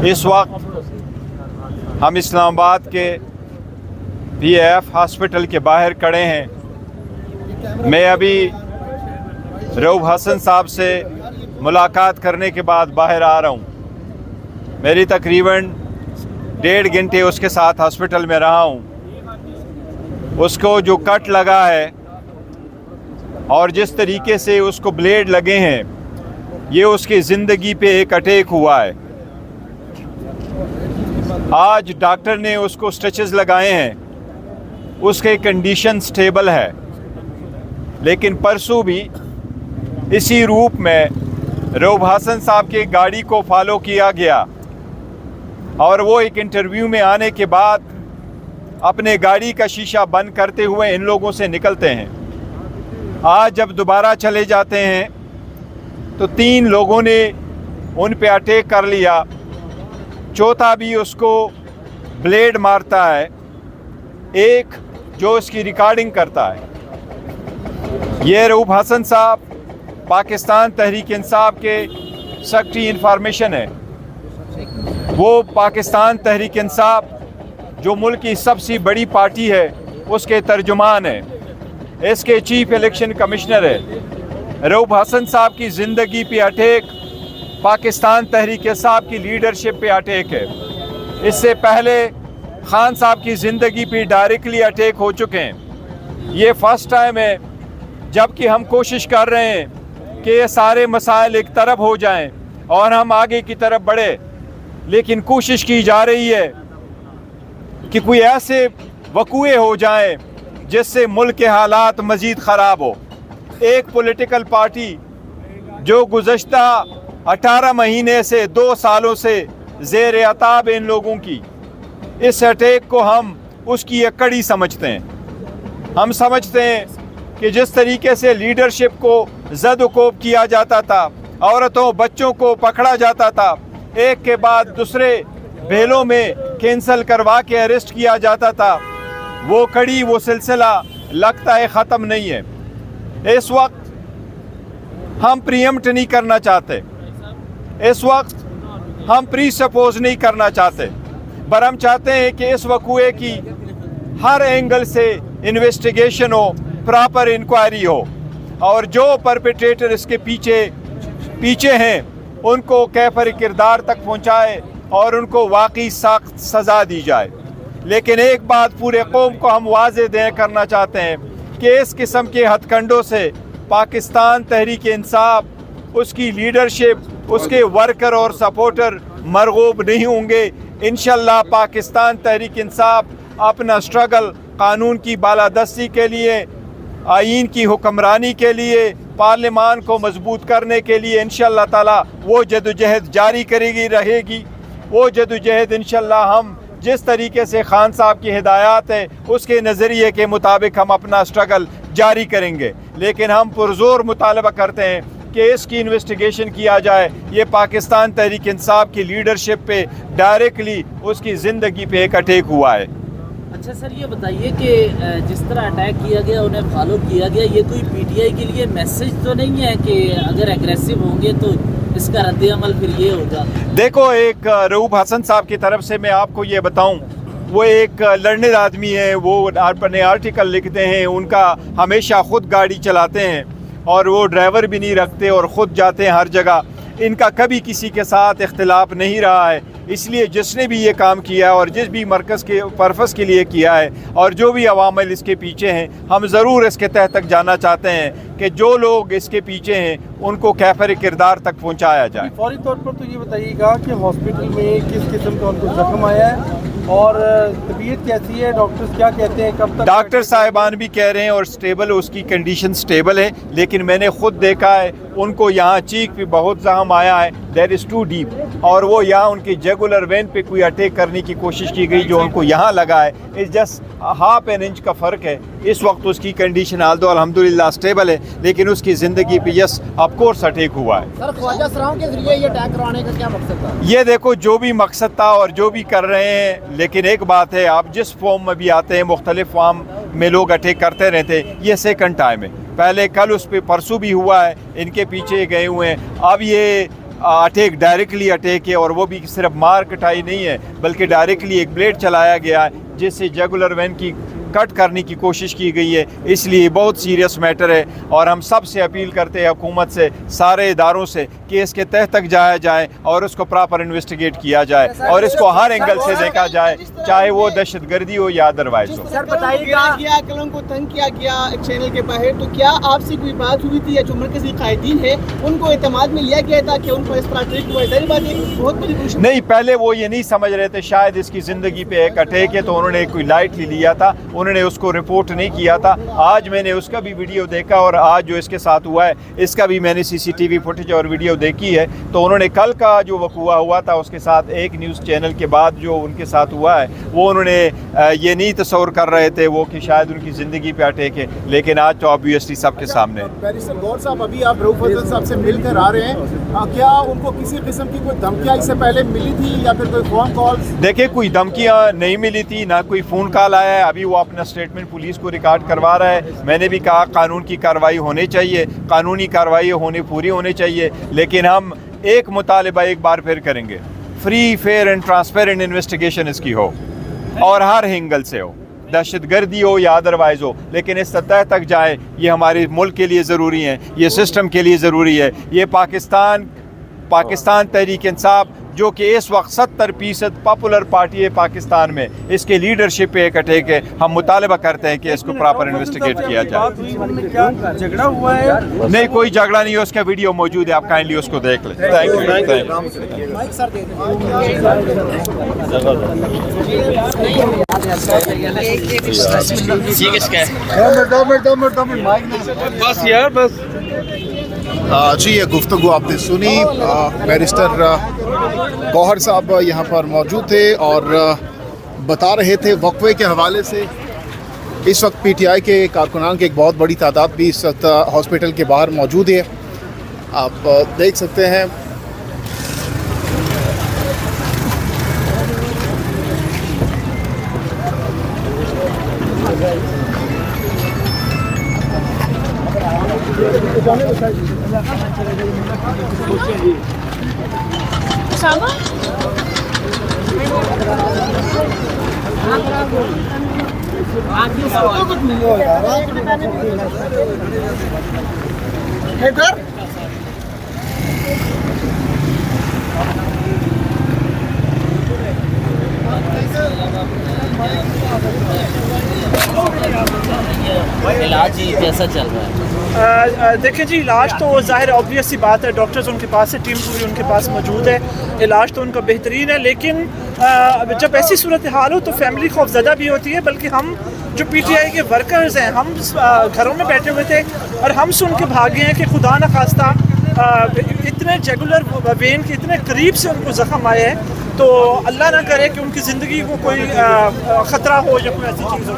इस वक्त हम इस्लामाबाद के PAF हॉस्पिटल के बाहर खड़े हैं। मैं अभी रऊफ हसन साहब से मुलाकात करने के बाद बाहर आ रहा हूँ। मेरी तकरीबन 1.5 घंटे उसके साथ हॉस्पिटल में रहा हूँ। उसको जो कट लगा है और जिस तरीके से उसको ब्लेड लगे हैं, ये उसकी ज़िंदगी पे एक अटैक हुआ है। आज डॉक्टर ने उसको स्टिचेस लगाए हैं, उसके कंडीशन स्टेबल है, लेकिन परसों भी इसी रूप में रऊफ हसन साहब की गाड़ी को फॉलो किया गया और वो एक इंटरव्यू में आने के बाद अपने गाड़ी का शीशा बंद करते हुए इन लोगों से निकलते हैं। आज जब दोबारा चले जाते हैं तो 3 लोगों ने उन पे अटैक कर लिया, चौथा भी उसको ब्लेड मारता है, एक जो उसकी रिकॉर्डिंग करता है। ये रऊफ हसन साहब पाकिस्तान तहरीक इंसाफ के सेक्रेटरी इंफॉर्मेशन है। वो पाकिस्तान तहरीक इंसाफ जो मुल्क की सबसे बड़ी पार्टी है उसके तर्जुमान है, इसके चीफ इलेक्शन कमिश्नर है। रऊफ हसन साहब की ज़िंदगी पे अटैक पाकिस्तान तहरीक इंसाफ की लीडरशिप पे अटैक है। इससे पहले खान साहब की ज़िंदगी पे डायरेक्टली अटैक हो चुके हैं। ये फर्स्ट टाइम है जबकि हम कोशिश कर रहे हैं कि ये सारे मसाइल एक तरफ हो जाएं और हम आगे की तरफ बढ़े, लेकिन कोशिश की जा रही है कि कोई ऐसे वक़ूए हो जाएं जिससे मुल्क के हालात मज़ीद ख़राब हो। एक पॉलिटिकल पार्टी जो गुज़श्ता 18 महीने से 2 सालों से ज़ेर अताब इन लोगों की, इस अटैक को हम उसकी एक कड़ी समझते हैं। हम समझते हैं कि जिस तरीके से लीडरशिप को ज़द-ओ-कोब किया जाता था, औरतों बच्चों को पकड़ा जाता था, एक के बाद दूसरे बेलों में कैंसल करवा के अरेस्ट किया जाता था, वो कड़ी वो सिलसिला लगता है ख़त्म नहीं है। इस वक्त हम प्रीएम्प्ट नहीं करना चाहते, इस वक्त हम प्री सपोज नहीं करना चाहते, पर हम चाहते हैं कि इस वक़ूए की हर एंगल से इन्वेस्टिगेशन हो, प्रॉपर इंक्वायरी हो और जो परपेट्रेटर इसके पीछे हैं उनको कैफर किरदार तक पहुंचाए और उनको वाकई सख्त सज़ा दी जाए। लेकिन एक बात पूरे कौम को हम वाज़ेह करना चाहते हैं कि इस किस्म के हथकंडों से पाकिस्तान तहरीक इंसाफ, उसकी लीडरशिप, उसके वर्कर और सपोर्टर मरगूब नहीं होंगे। इंशाल्लाह पाकिस्तान तहरीक इंसाफ अपना स्ट्रगल कानून की बालादस्ती के लिए, आईन की हुक्मरानी के लिए, पार्लिमान को मजबूत करने के लिए इंशाल्लाह ताला वो जदोजहद जारी करेगी रहेगी। वो जदोजहद इंशाल्लाह हम जिस तरीके से खान साहब की हिदायत है उसके नज़रिए के मुताबिक हम अपना स्ट्रगल जारी करेंगे। लेकिन हम पुरजोर मुतालबा करते हैं कि इसकी इन्वेस्टिगेशन किया जाए। ये पाकिस्तान तहरीक इंसाफ की लीडरशिप पे डायरेक्टली उसकी ज़िंदगी पे एक अटैक हुआ है। अच्छा सर, ये बताइए कि जिस तरह अटैक किया गया, उन्हें फॉलो किया गया, ये कोई PTI के लिए मैसेज तो नहीं है कि अगर एग्रेसिव होंगे तो इसका रद्द-ए-अमल फिर ये होगा? देखो, एक रऊफ हसन साहब की तरफ से मैं आपको ये बताऊं, वो एक लर्नर आदमी है, वो अपने आर्टिकल लिखते हैं, उनका हमेशा ख़ुद गाड़ी चलाते हैं और वो ड्राइवर भी नहीं रखते और ख़ुद जाते हैं हर जगह। इनका कभी किसी के साथ इख्तिलाफ नहीं रहा है, इसलिए जिसने भी ये काम किया और जिस भी मरकज़ के पर्पज़ के लिए किया है और जो भी अवामिल इसके पीछे हैं, हम ज़रूर इसके तह तक जाना चाहते हैं कि जो लोग इसके पीछे हैं उनको कैफर किरदार तक पहुँचाया जाए। फौरी तौर पर तो ये बताइएगा कि हॉस्पिटल में किस किस्म का उनको जख्म आया है और तबीयत कैसी है, डॉक्टर्स क्या कहते हैं, कब तक? डॉक्टर साहिबान भी कह रहे हैं और स्टेबल, उसकी कंडीशन स्टेबल है, लेकिन मैंने ख़ुद देखा है उनको यहाँ चीख पे बहुत जख्म आया है, दैट इज़ टू डीप, और वो यहाँ उनकी रेगुलर वेन पे कोई अटैक करने की कोशिश की गई जो उनको यहाँ लगा है, इस जस्ट हाफ एन इंच का फ़र्क है। इस वक्त उसकी कंडीशन आल्दो अल्हम्दुलिल्लाह स्टेबल है, लेकिन उसकी ज़िंदगी पे यस ऑफ कोर्स अटैक हुआ है। सर, ख्वाजा सराओं के जरिए ये अटैक करवाने का क्या मकसद था? ये देखो, जो भी मकसद था और जो भी कर रहे हैं, लेकिन एक बात है, आप जिस फॉर्म में भी आते हैं, मुख्तलिफ फॉर्म में लोग अटैक करते रहते हैं, ये सेकंड टाइम है। पहले कल उस पर परसों भी हुआ है, इनके पीछे गए हुए हैं। अब ये अटैक डायरेक्टली अटैक है, और वो भी सिर्फ मार कटाई नहीं है बल्कि डायरेक्टली एक ब्लेड चलाया गया है जिससे जुगुलर वेन की कट करने की कोशिश की गई है। इसलिए बहुत सीरियस मैटर है और हम सब से अपील करते हैं, हुकूमत से, सारे इदारों से, कि इसके तह तक जाया जाए और उसको प्रॉपर इन्वेस्टिगेट किया जाए और इसको हर एंगल से देखा जाए, चाहे वो दहशतगर्दी हो या अदरवाइज हो। सर बताइएगा, कलम को तंग किया गया एक चैनल के बाहर, तो क्या आपसे कोई बात हुई थी या जो मरकजी कायदीन है उनको एतमाद में लिया गया था कि उनको इस तरह ट्रीट हुआ? बहुत बड़ी नहीं, पहले वो ये नहीं समझ रहे थे शायद इसकी ज़िंदगी पे एक अटैक है, तो उन्होंने कोई लाइटली लिया था, उन्होंने उसको रिपोर्ट नहीं किया था। आज मैंने उसका भी वीडियो देखा और आज जो इसके साथ हुआ है इसका भी मैंने CCTV फुटेज और वीडियो देखी है। तो उन्होंने कल का जो वक़ूआ हुआ था उसके साथ एक न्यूज़ चैनल के बाद जो उनके साथ हुआ है वो उन्होंने ये नहीं तस्वर कर रहे थे वो कि शायद उनकी ज़िंदगी पे अटैक है, लेकिन आज तो ऑब्वियसली सबके सामने। बैरिस्टर गौहर साहब, अभी आप रऊफ फजल साहब से मिलकर आ रहे हैं, क्या उनको किसी किस्म की कोई धमकियाँ इससे पहले मिली थी या फिर कोई फ़ोन कॉल? देखिए, कोई धमकियाँ नहीं मिली थी, ना कोई फ़ोन कॉल आया है। अभी वो अपना स्टेटमेंट पुलिस को रिकॉर्ड करवा रहा है। मैंने भी कहा कानून की कार्रवाई होनी चाहिए, कानूनी कार्रवाई पूरी होनी चाहिए, लेकिन हम एक मुतालिबा एक बार फिर करेंगे, free, fair and transparent investigation इसकी हो और हर एंगल से हो, दहशतगर्दी हो या अदरवाइज हो, लेकिन इस सतह तक जाए। ये हमारे मुल्क के लिए ज़रूरी है, ये सिस्टम के लिए ज़रूरी है। ये पाकिस्तान तहरीक इंसाफ जो कि इस वक्त 70% पॉपुलर पार्टी है पाकिस्तान में, इसके लीडरशिप पे एक अटैक है। हम मुतालबा करते हैं कि इसको प्रॉपर इन्वेस्टिगेट किया जाए। क्या झगड़ा हुआ है? नहीं, कोई झगड़ा नहीं है, उसका वीडियो मौजूद है, आप काइंडली उसको देख लें। Thank you. बस यार, बस जी, ये गुफ्तगू आपने सुनी। बैरिस्टर गौहर साहब यहाँ पर मौजूद थे और बता रहे थे वक्फे के हवाले से। इस वक्त PTI के कारकुनान की एक बहुत बड़ी तादाद भी इस वक्त हॉस्पिटल के बाहर मौजूद है, आप देख सकते हैं। इलाज ही कैसा चल रहा है? देखिए जी, इलाज तो ज़ाहिर ऑब्वियस सी बात है, डॉक्टर्स उनके पास है, टीम पूरी उनके पास मौजूद है, इलाज तो उनका बेहतरीन है। लेकिन जब ऐसी सूरत हाल हो तो फैमिली खौफज़दा भी होती है। बल्कि हम जो PTI के वर्कर्स हैं, हम घरों में बैठे हुए थे और हम सुन के भागे हैं कि खुदा न खास्ता इतने जुगुलर वेन के इतने करीब से उनको ज़ख्म आए हैं। तो अल्लाह ना करे कि उनकी ज़िंदगी को कोई ख़तरा हो या कोई ऐसी चीज़ हो।